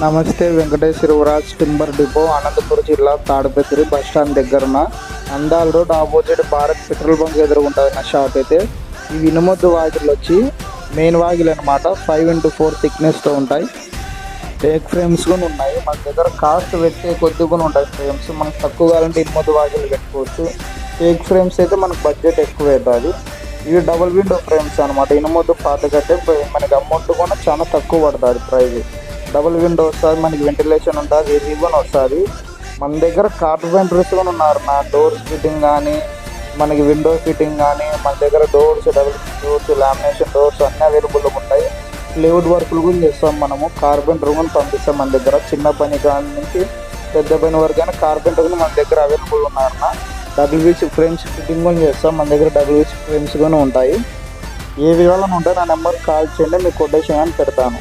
నమస్తే. Venkatesh Shivaraj timber depot, Anantapur జిల్లా Tadipatri bus stand దగ్గరున్న Andal road opposite Bharat petrol bunk ఎదురుకుంటుంది నా షాప్ అయితే. ఈ ఇనుమొద్దు వాకిలు వచ్చి మెయిన్ వాకిలు అనమాట. 5x4 థిక్నెస్తో ఉంటాయి. టేక్ ఫ్రేమ్స్ కూడా ఉన్నాయి. మన దగ్గర కాస్ట్ పెట్టే కొద్ది కూడా ఉంటాయి ఫ్రేమ్స్. మనకు తక్కువ కావాలంటే ఇనుమొద్దు వాకిలు పెట్టుకోవచ్చు. టేక్ ఫ్రేమ్స్ అయితే మనకు బడ్జెట్ ఎక్కువ అవుతుంది. ఇవి డబుల్ విండో ఫ్రేమ్స్ అనమాట. ఇనుమొద్దు పాత కట్టే మనకి అమౌంట్ కూడా చాలా తక్కువ పడుతుంది ప్రైస్. డబుల్ విండో వస్తుంది, మనకి వెంటిలేషన్ ఉంటుంది, ఏసీ కూడా వస్తుంది. మన దగ్గర కార్పెంటర్స్ కూడా ఉన్నారు. నా డోర్స్ ఫిట్టింగ్ కానీ, మనకి విండో ఫిట్టింగ్ కానీ, మన దగ్గర doors, double doors, lamination doors అన్నీ అవైలబుల్గా ఉంటాయి. ప్లేవుడ్ వర్కులు కూడా చేస్తాం మనము. కార్పెంటర్ కూడా పంపిస్తాం మన దగ్గర. చిన్న పని కానీ నుంచి పెద్ద పని వరకు కానీ కార్పెంటర్ కూడా మన దగ్గర అవైలబుల్ ఉన్నారన్న. డబ్ల్యూసీ ఫ్రేమ్స్ ఫిట్టింగ్ కూడా చేస్తాం మన దగ్గర. డబ్ల్యూసీ ఫ్రేమ్స్ కూడా ఉంటాయి. ఏ వివరాలను ఉంటే నా నెంబర్ కాల్ చేయండి, మీకు కొటేషన్ అని పెడతాను.